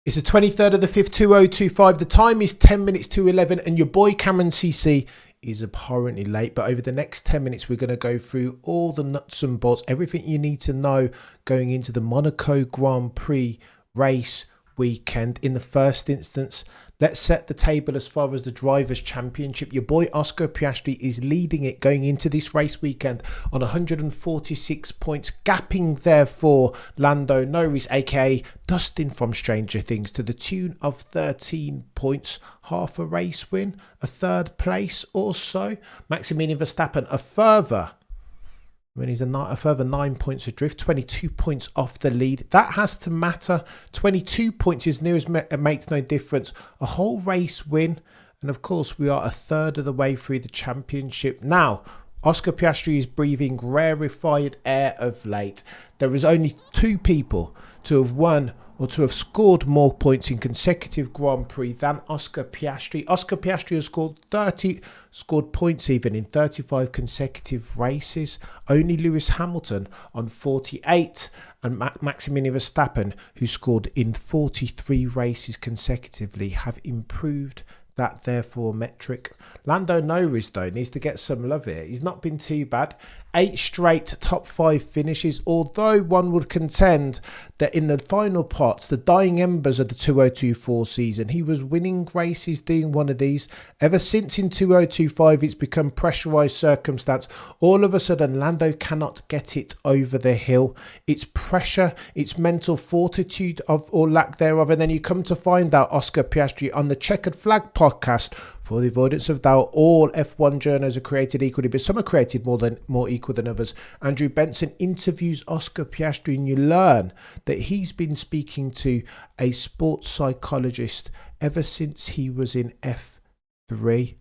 It's the 23rd of the 5th, 2025. The time is 10 minutes to 11 and your boy Cameron CC is abhorrently late. But over the next 10 minutes, we're going to go through all the nuts and bolts, everything you need to know going into the Monaco Grand Prix race weekend. In the first instance, let's set the table as far as the Drivers' Championship. Your boy Oscar Piastri is leading it going into this race weekend on 146 points, gapping therefore Lando Norris, aka Dustin from Stranger Things, to the tune of 13 points, half a race win, a third place or so. Maximilian Verstappen a further 9 points adrift, 22 points off the lead. That has to matter. 22 points is near as makes no difference. A whole race win. And of course, we are a third of the way through the championship. Now, Oscar Piastri is breathing rarefied air of late. There is only two people to have won or to have scored more points in consecutive Grand Prix than Oscar Piastri. Oscar Piastri has scored points even in 35 consecutive races. Only Lewis Hamilton on 48 and Maximilian Verstappen, who scored in 43 races consecutively, have improved that therefore metric. Lando Norris though needs to get some love here. He's not been too bad. 8 straight top 5 finishes, although one would contend that in the final parts, the dying embers of the 2024 season, he was winning races doing one of these. Ever since in 2025 it's become pressurised circumstance, all of a sudden Lando cannot get it over the hill. It's pressure, it's mental fortitude of or lack thereof, and then you come to find out Oscar Piastri on the Checkered Flag podcast. For the avoidance of doubt, all F1 journos are created equally, but some are created more equal than others. Andrew Benson interviews Oscar Piastri, and you learn that he's been speaking to a sports psychologist ever since he was in F3.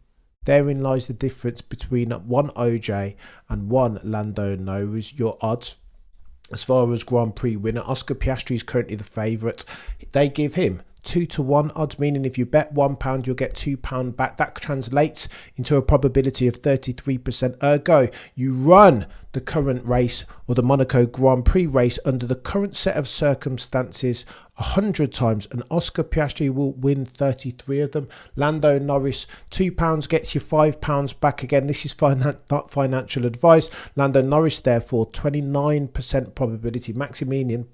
Therein lies the difference between one OJ and one Lando Norris. Your odds as far as Grand Prix winner, Oscar Piastri is currently the favourite. They give him 2-1 odds, meaning if you bet £1 you'll get £2 back. That translates into a probability of 33%. Ergo, you run the current race or the Monaco Grand Prix race under the current set of circumstances 100 times, and Oscar Piastri will win 33 of them. Lando Norris, £2 gets you £5 back. Again, this is not financial advice. Lando Norris therefore 29% probability. Maximilian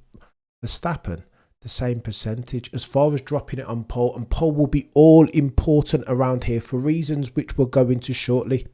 Verstappen the same percentage. As far as dropping it on pole, and pole will be all important around here for reasons which we'll go into shortly.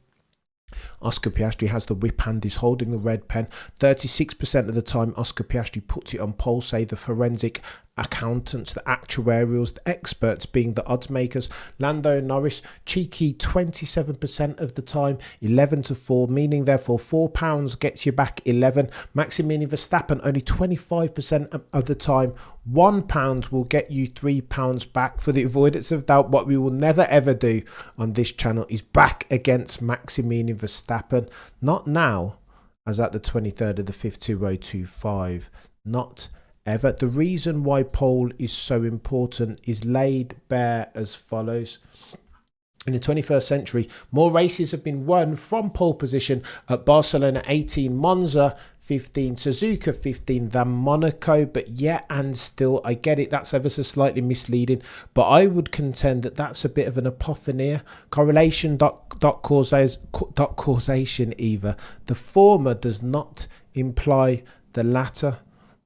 Oscar Piastri has the whip hand, is holding the red pen. 36% of the time Oscar Piastri puts it on pole, say the forensic accountants, the actuarials, the experts being the odds makers. Lando Norris, cheeky 27% of the time, 11-4, meaning therefore £4 gets you back 11. Maximilian Verstappen, only 25% of the time, £1 will get you £3 back. For the avoidance of doubt, what we will never ever do on this channel is back against Maximilian Verstappen. Not now, as at the 23rd of the 5th, 2025. Not ever. The reason why pole is so important is laid bare as follows. In the 21st century, more races have been won from pole position at Barcelona 18, Monza 15, Suzuka 15 than Monaco, but yet and still, I get it, that's ever so slightly misleading, but I would contend that that's a bit of an apophenia. Correlation dot causation either. The former does not imply the latter.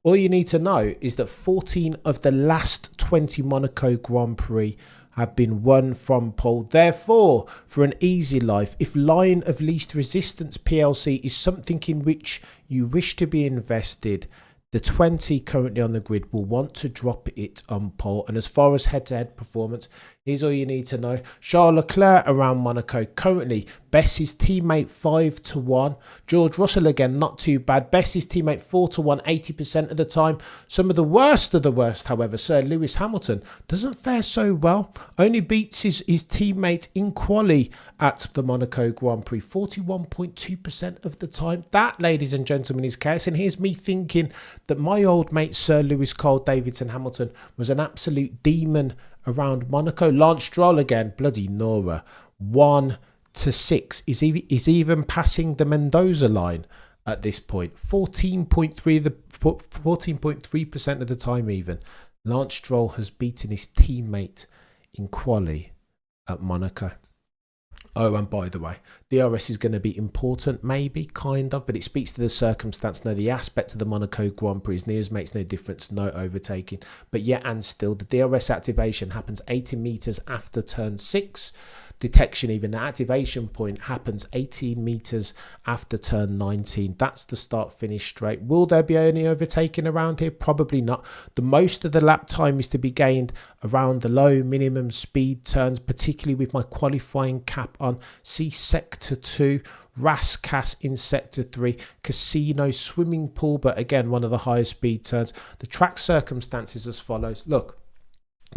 All you need to know is that 14 of the last 20 Monaco Grand Prix have been won from pole. Therefore, for an easy life, if line of least resistance PLC is something in which you wish to be invested, the 20 currently on the grid will want to drop it on pole. And as far as head-to-head performance, here's all you need to know. Charles Leclerc around Monaco currently bests his teammate 5-1. George Russell again, not too bad. Bests his teammate 4-1, 80% of the time. Some of the worst, however, Sir Lewis Hamilton doesn't fare so well. Only beats his teammate in quali at the Monaco Grand Prix 41.2% of the time. That, ladies and gentlemen, is chaos. And here's me thinking that my old mate Sir Lewis Carl Davidson Hamilton was an absolute demon around Monaco. Lance Stroll again, bloody Nora, 1-6 is even passing the Mendoza line at this point. 14.3% of the time even. Lance Stroll has beaten his teammate in quali at Monaco. Oh, and by the way, DRS is going to be important, maybe, kind of, but it speaks to the circumstance. No, the aspect of the Monaco Grand Prix nears makes no difference, no overtaking. But yet and still, the DRS activation happens 80 metres after turn 6. Detection, even the activation point, happens 18 metres after turn 19. That's the start finish straight. Will there be any overtaking around here? Probably not. The most of the lap time is to be gained around the low minimum speed turns, particularly with my qualifying cap on. See sector 2, Rascasse in sector 3, Casino, swimming pool, but again, one of the higher speed turns. The track circumstances as follows. Look.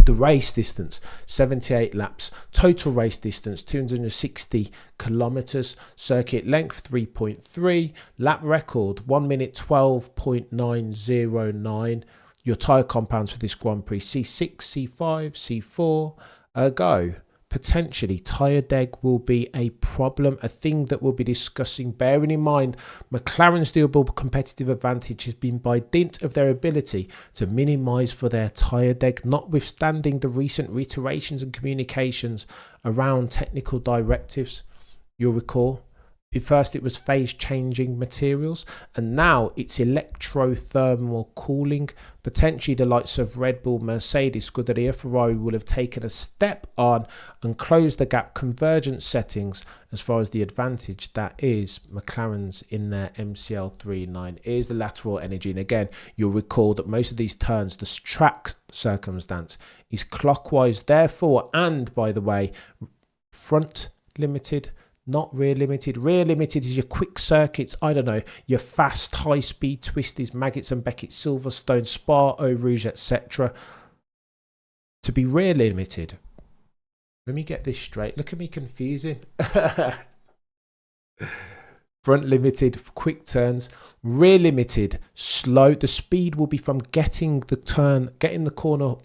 The race distance, 78 laps. Total race distance, 260 kilometers. Circuit length, 3.3. Lap record, 1 minute 12.909. Your tyre compounds for this Grand Prix, C6, C5, C4. Go. Potentially, tyre deg will be a problem, a thing that we'll be discussing. Bearing in mind, McLaren's doable competitive advantage has been by dint of their ability to minimise for their tyre deg, notwithstanding the recent reiterations and communications around technical directives. You'll recall, at first it was phase changing materials, and now it's electrothermal cooling. Potentially the likes of Red Bull, Mercedes, Scuderia, Ferrari will have taken a step on and closed the gap convergence settings as far as the advantage that is McLaren's in their MCL39 is the lateral energy. And again, you'll recall that most of these turns, the track circumstance is clockwise, therefore, and by the way, front limited, not rear limited. Rear limited is your quick circuits, I don't know, your fast high speed twisties, Maggots and Beckett, Silverstone, Spa, Eau Rouge, etc. To be rear limited, let me get this straight, look at me confusing. Front limited, quick turns. Rear limited, slow. The speed will be from getting the turn, getting the corner,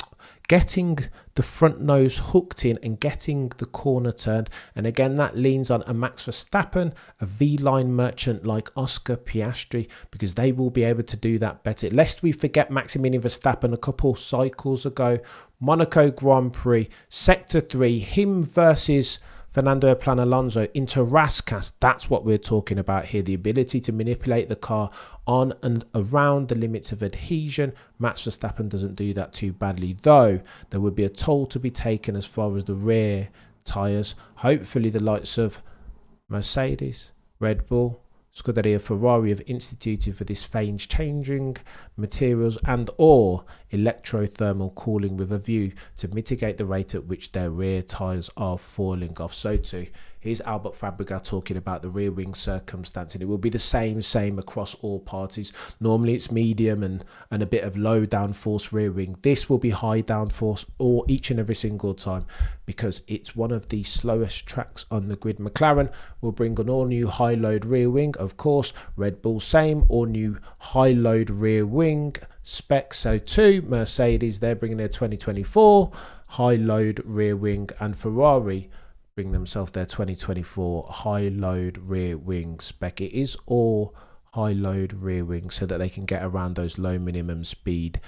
getting the front nose hooked in and getting the corner turned. And again, that leans on a Max Verstappen, a V-line merchant like Oscar Piastri, because they will be able to do that better. Lest we forget Maximilian Verstappen a couple cycles ago, Monaco Grand Prix, Sector 3, him versus Fernando Plan Alonso into Rascasse. That's what we're talking about here. The ability to manipulate the car on and around the limits of adhesion. Max Verstappen doesn't do that too badly, though there would be a toll to be taken as far as the rear tyres. Hopefully the likes of Mercedes, Red Bull, Scuderia, Ferrari have instituted for this phase changing materials and or electrothermal cooling with a view to mitigate the rate at which their rear tyres are falling off. So too, here's Albert Fabregas talking about the rear wing circumstance, and it will be the same across all parties. Normally it's medium and a bit of low downforce rear wing. This will be high downforce or each and every single time because it's one of the slowest tracks on the grid. McLaren will bring an all new high load rear wing, of course. Red Bull same, all new high load rear wing spec. So too, Mercedes, they're bringing their 2024 high load rear wing, and Ferrari bring themselves their 2024 high load rear wing spec. It is all high load rear wing so that they can get around those low minimum speed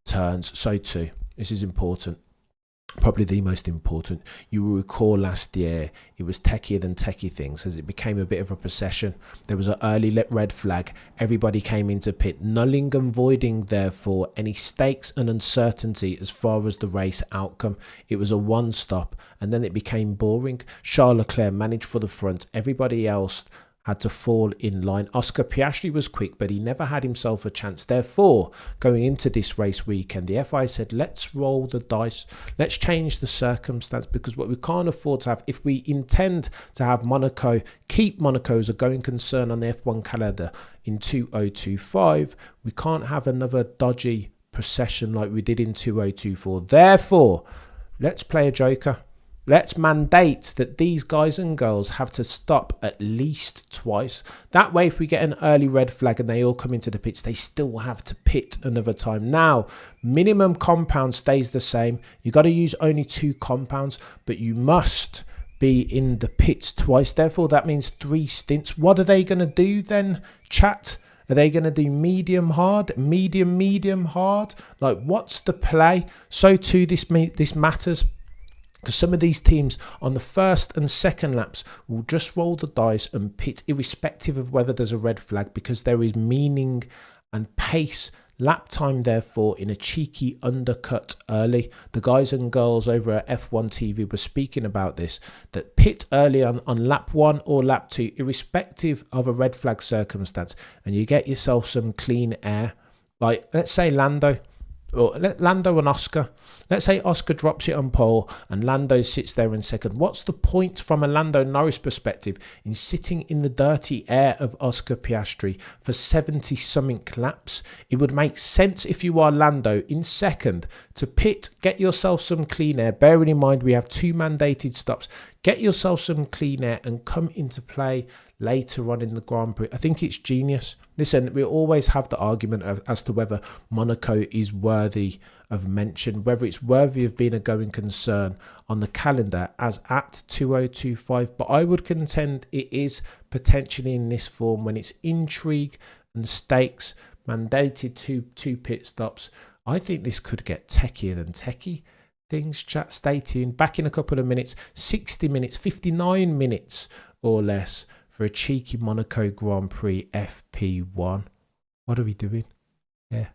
turns. So too, this is important, probably the most important. You will recall last year it was techier than techie things as it became a bit of a procession. There was an early red flag, everybody came into pit, nulling and voiding therefore any stakes and uncertainty as far as the race outcome. It was a one stop and then it became boring. Charles Leclerc managed for the front, everybody else had to fall in line. Oscar Piastri was quick, but he never had himself a chance. Therefore, going into this race weekend, the FIA said, let's roll the dice. Let's change the circumstance, because what we can't afford to have, if we intend to have Monaco, keep Monaco as a going concern on the F1 calendar in 2025, we can't have another dodgy procession like we did in 2024. Therefore, let's play a joker. Let's mandate that these guys and girls have to stop at least twice. That way, if we get an early red flag and they all come into the pits, they still have to pit another time. Now, minimum compound stays the same. You got to use only 2 compounds, but you must be in the pits twice. Therefore, that means 3 stints. What are they going to do then, chat? Are they going to do medium hard, medium hard? Like, what's the play? So too, this matters. Because some of these teams on the first and second laps will just roll the dice and pit irrespective of whether there's a red flag, because there is meaning and pace, lap time, therefore, in a cheeky undercut early. The guys and girls over at F1 TV were speaking about this, that pit early on lap 1 or lap 2, irrespective of a red flag circumstance, and you get yourself some clean air. Like, let's say Lando and Oscar. Let's say Oscar drops it on pole and Lando sits there in second. What's the point from a Lando Norris perspective in sitting in the dirty air of Oscar Piastri for 70-something laps? It would make sense, if you are Lando in second, to pit, get yourself some clean air. Bearing in mind we have 2 mandated stops. Get yourself some clean air and come into play later on in the Grand Prix. I think it's genius. Listen, we always have the argument as to whether Monaco is worthy of mention, whether it's worthy of being a going concern on the calendar as at 2025. But I would contend it is potentially in this form, when it's intrigue and stakes, mandated two pit stops. I think this could get techier than techie. Things, chat, stay tuned. Back in a couple of minutes, 60 minutes, 59 minutes or less for a cheeky Monaco Grand Prix FP1. What are we doing? Yeah.